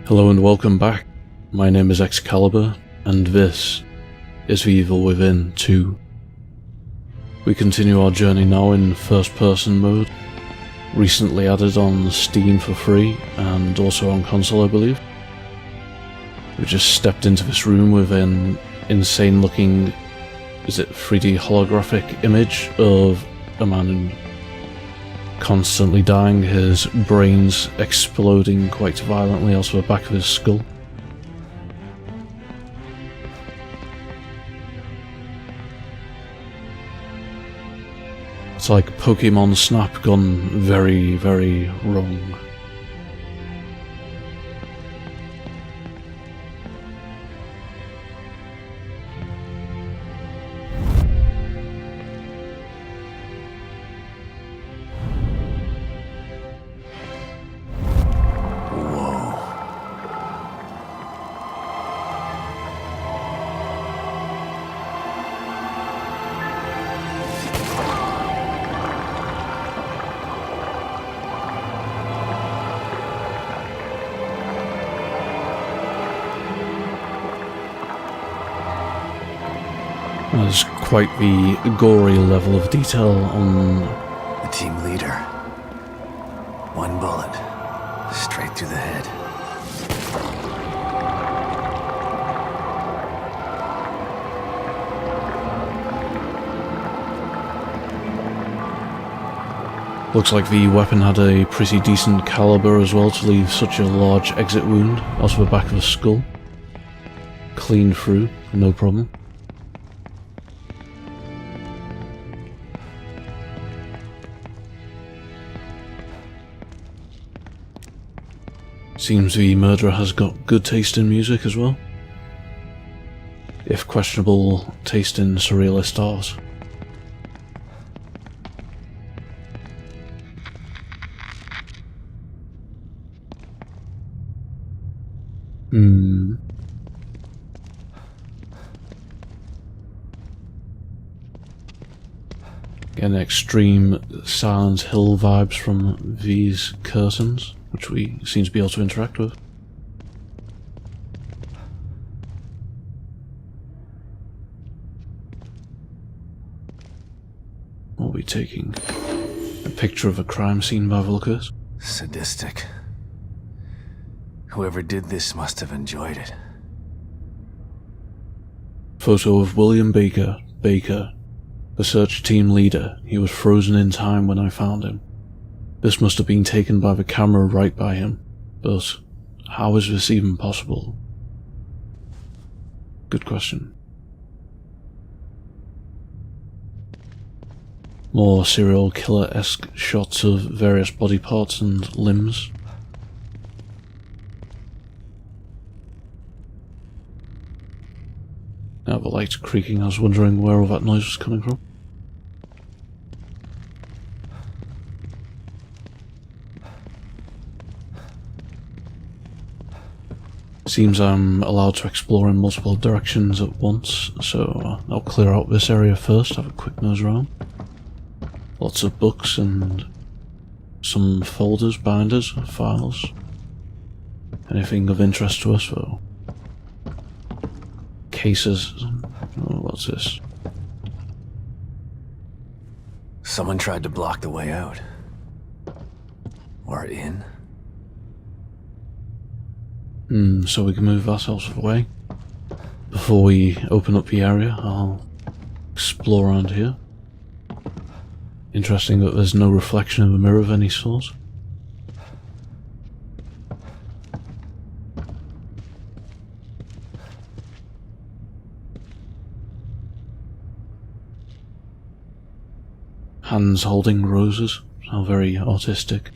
Hello and welcome back. My name is Excalibur, and this is The Evil Within 2. We continue our journey now in first-person mode, recently added on Steam for free, and also on console I believe. We just stepped into this room with an insane-looking, 3D holographic image of a man constantly dying, his brains exploding quite violently out of the back of his skull. It's like Pokemon Snap gone very, very wrong. There's quite the gory level of detail on the team leader. One bullet, straight through the head. Looks like the weapon had a pretty decent caliber as well to leave such a large exit wound out of the back of the skull. Clean through, no problem. Seems the murderer has got good taste in music as well, if questionable taste in surrealist art. Again, extreme Silent Hill vibes from these curtains, which we seem to be able to interact with. We'll be taking a picture of a crime scene by the look of it. Sadistic. Whoever did this must have enjoyed it. Photo of William Baker, the search team leader. He was frozen in time when I found him. This must have been taken by the camera right by him, but how is this even possible? Good question. More serial killer-esque shots of various body parts and limbs. Now the light's creaking, I was wondering where all that noise was coming from. Seems I'm allowed to explore in multiple directions at once, so I'll clear out this area first, have a quick nose around. Lots of books and some folders, binders, files. Anything of interest to us though? Cases. Oh, what's this? Someone tried to block the way out. Or in? So we can move ourselves out of the way. Before we open up the area, I'll explore around here. Interesting that there's no reflection of a mirror of any sort. Hands holding roses, how very artistic.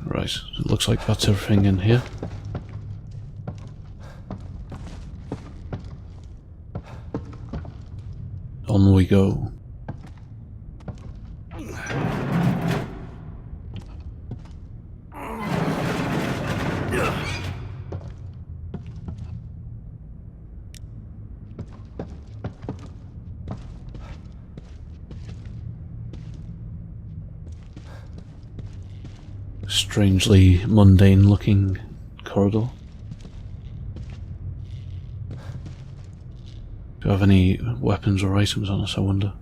Right, it looks like that's everything in here. On we go. Strangely mundane looking corridor. Do you have any weapons or items on us, I wonder?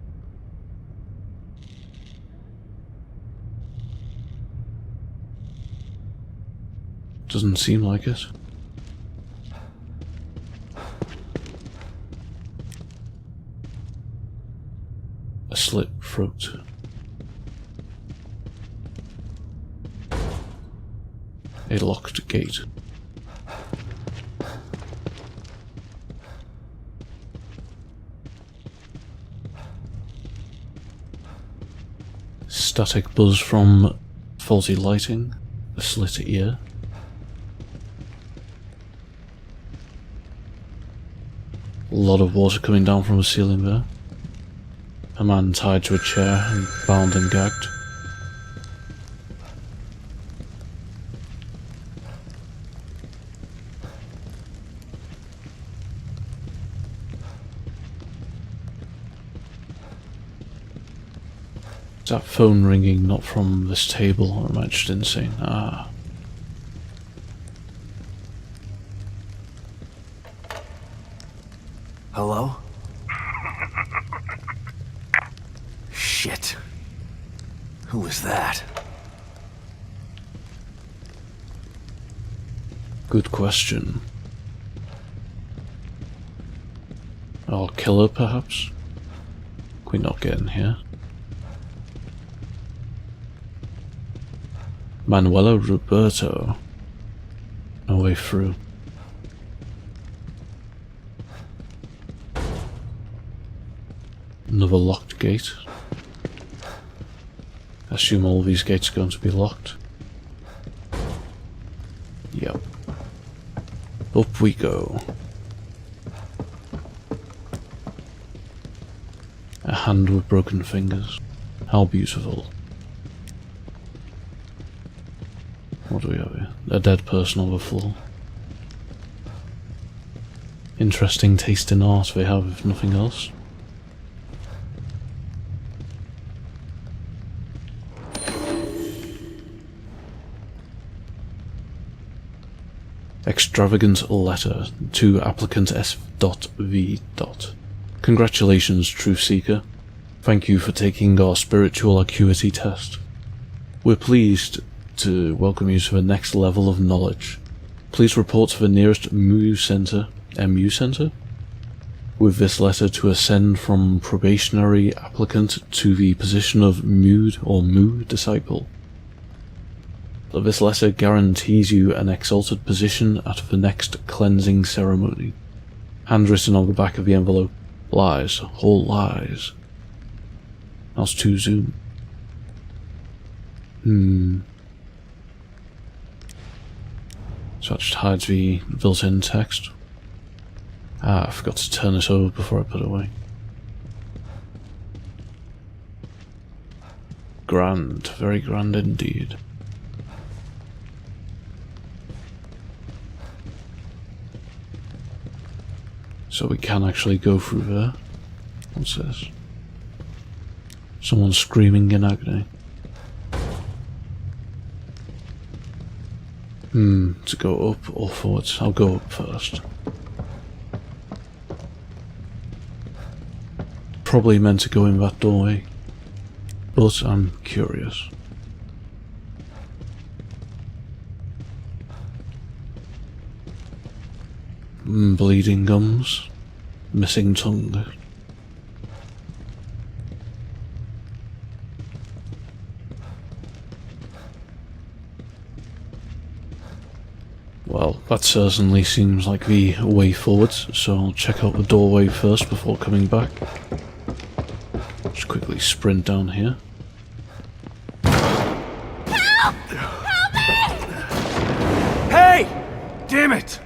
Doesn't seem like it. A slit throat. A locked gate. Static buzz from faulty lighting. A slit ear. A lot of water coming down from the ceiling there. A man tied to a chair and bound and gagged. Is that phone ringing not from this table, or am I just insane? Ah. Hello? Shit. Who was that? Good question. Our killer, perhaps? Can we not get in here? Manuela Roberto. No way through. Another locked gate. I assume all these gates are going to be locked. Yep. Up we go. A hand with broken fingers. How beautiful. What do we have here? A dead person on the floor. Interesting taste in art they have, if nothing else. Extravagant letter to applicant S.V. Congratulations, Truth Seeker. Thank you for taking our spiritual acuity test. We're pleased to welcome you to the next level of knowledge. Please report to the nearest MU Center, with this letter to ascend from probationary applicant to the position of Mu disciple. This letter guarantees you an exalted position at the next cleansing ceremony. Handwritten on the back of the envelope, lies, all lies. That's too zoom. So that just hides the built-in text. I forgot to turn this over before I put it away. Grand, very grand indeed. So we can actually go through there. What's this? Someone screaming in agony. To go up or forwards? I'll go up first. Probably meant to go in that doorway, but I'm curious. Bleeding gums. Missing tongue. Well, that certainly seems like the way forward, so I'll check out the doorway first before coming back. Just quickly sprint down here. Help! Help me! Hey! Damn it!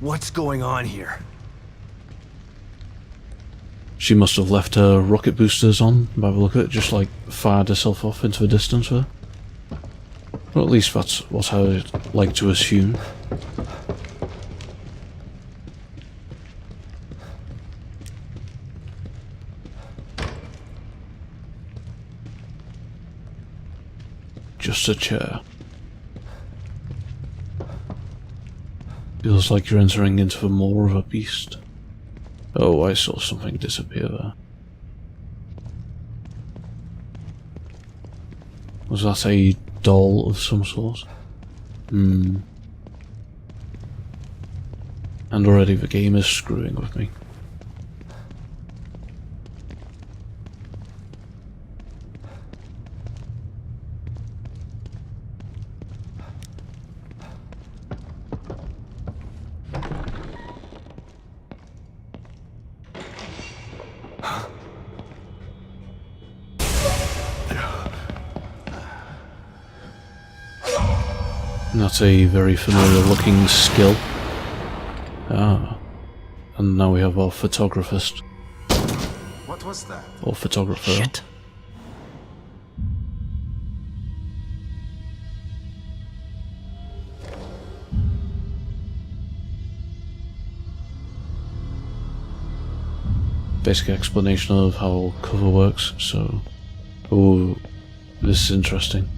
What's going on here? She must have left her rocket boosters on, by the look of it, just like fired herself off into the distance there. Or at least that's what I would like to assume. just a chair. Feels like you're entering into the maw of a beast. Oh, I saw something disappear there. Was that a doll of some sort? And already the game is screwing with me. That's a very familiar looking skill. Ah. And now we have our photographist. What was that? Or photographer. Shit. Basic explanation of how cover works, so... Oh, this is interesting.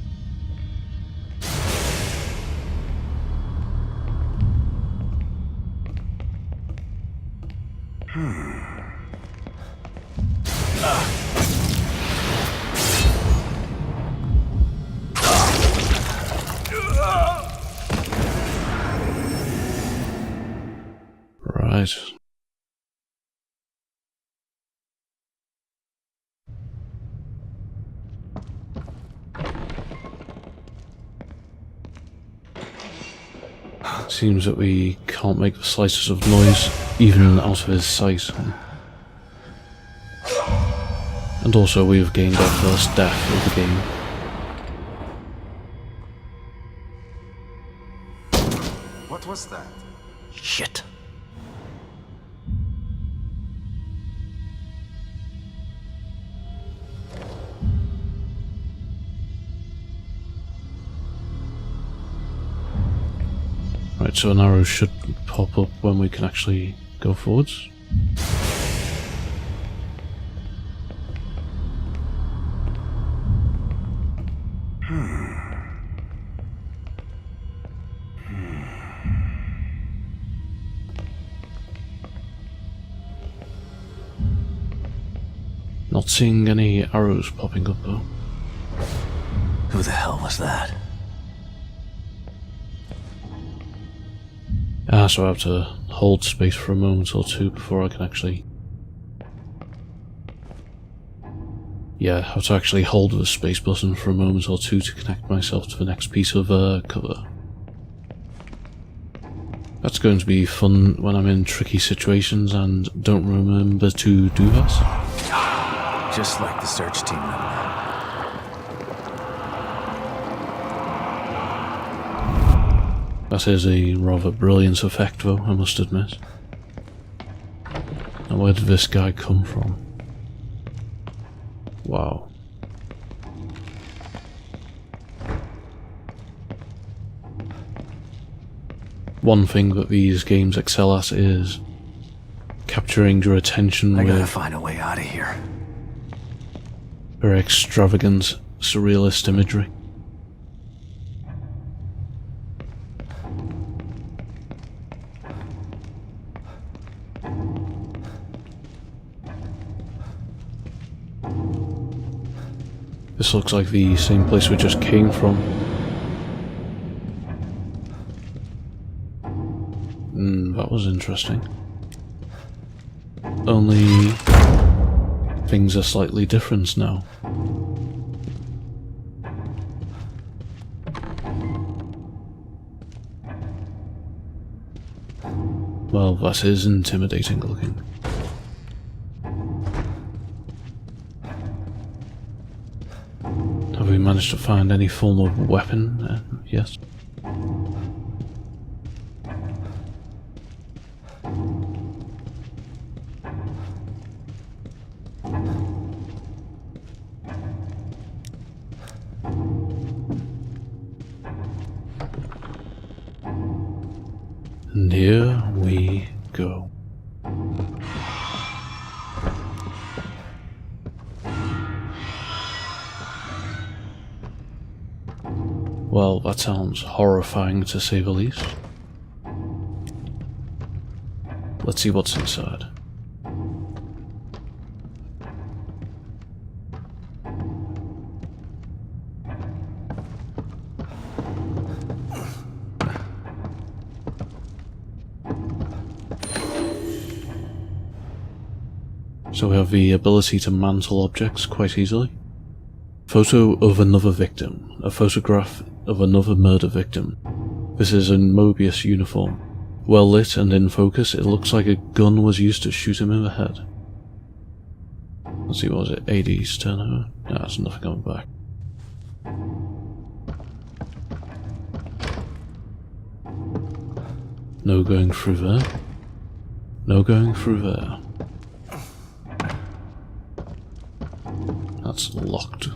Right. Seems that we can't make the slightest of noise, even out of his sight. And also we've gained our first death of the game. What was that? Shit. Right, so an arrow should pop up when we can actually go forwards. Not seeing any arrows popping up though. Who the hell was that? Ah, so I have to hold space for a moment or two before I can actually... Yeah, I have to actually hold the space button for a moment or two to connect myself to the next piece of cover. That's going to be fun when I'm in tricky situations and don't remember to do that. Just like the search team member. That is a rather brilliant effect though, I must admit. Now where did this guy come from? Wow. One thing that these games excel at is capturing your attention I gotta with find a way out of here. very extravagant, surrealist imagery. This looks like the same place we just came from. That was interesting. Only things are slightly different now. Well, that is intimidating looking. Have we managed to find any form of weapon? Yes. And here we go. Well, that sounds horrifying to say the least. Let's see what's inside. So we have the ability to mantle objects quite easily. Photo of another victim. A photograph of another murder victim. This is in Mobius uniform. Well lit and in focus, it looks like a gun was used to shoot him in the head. Let's see, what was it? 80s turnover? Nah, there's nothing coming back. No going through there. No going through there. That's locked.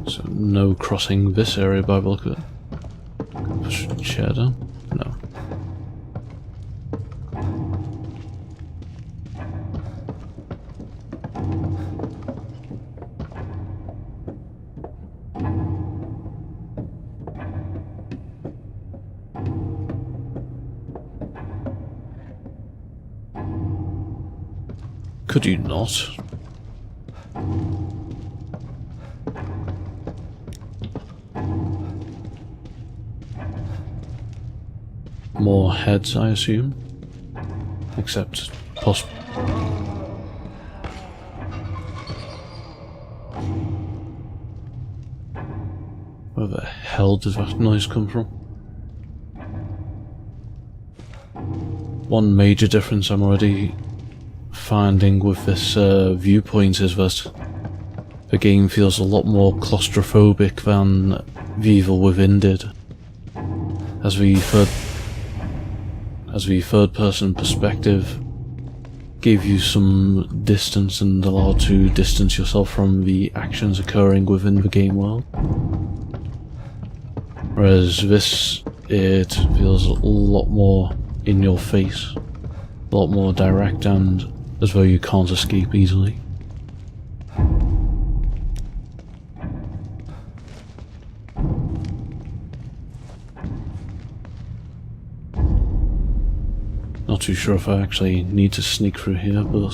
So no crossing this area by the look of it. Push the chair down? No. Could you not? More heads, I assume. Except possible. Where the hell did that noise come from? One major difference I'm already finding with this viewpoint is that the game feels a lot more claustrophobic than The Evil Within did. As the third person perspective gave you some distance and allowed to distance yourself from the actions occurring within the game world. Whereas this, it feels a lot more in your face, a lot more direct, and as though you can't escape easily. Not too sure if I actually need to sneak through here, but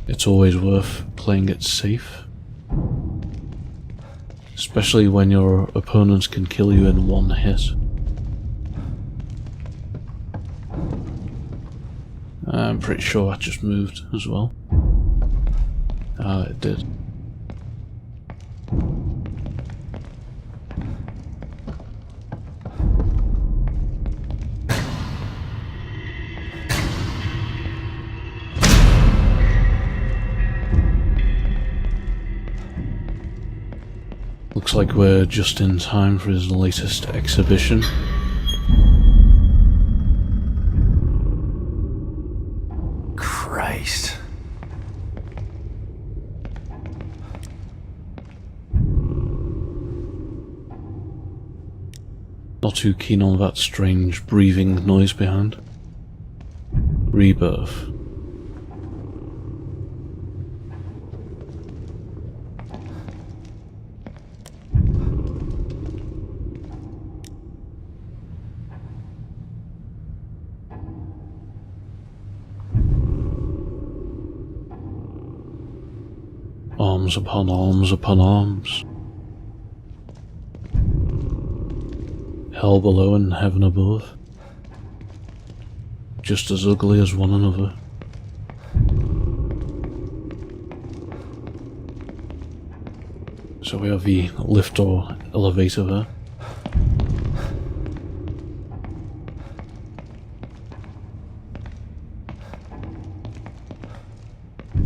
it's always worth playing it safe. Especially when your opponents can kill you in one hit. I'm pretty sure that just moved as well. Ah, it did. Looks like we're just in time for his latest exhibition. Christ. Not too keen on that strange breathing noise behind. Rebirth. Arms upon arms upon arms. Hell below and heaven above. Just as ugly as one another. So we have the lift or elevator there.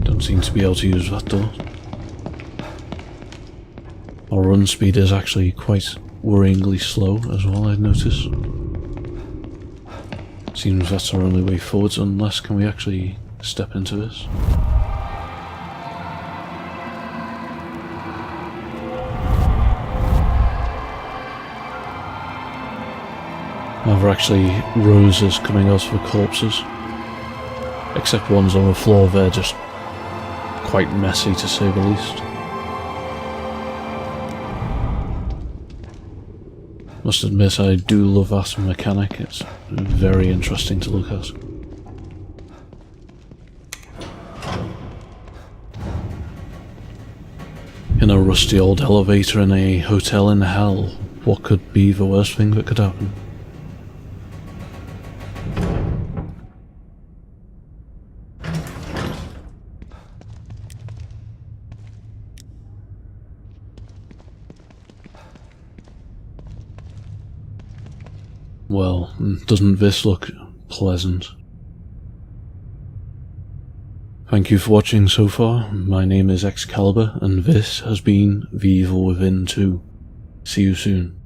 Don't seem to be able to use that door. Our run speed is actually quite worryingly slow as well, I'd notice. Seems that's our only way forwards, unless can we actually step into this. Now there are actually roses coming out of the corpses, except ones on the floor. They're just quite messy to say the least. Must admit, I do love that mechanic. It's very interesting to look at. In a rusty old elevator in a hotel in hell, what could be the worst thing that could happen? Well, doesn't this look pleasant? Thank you for watching so far. My name is Excalibur, and this has been The Evil Within 2. See you soon.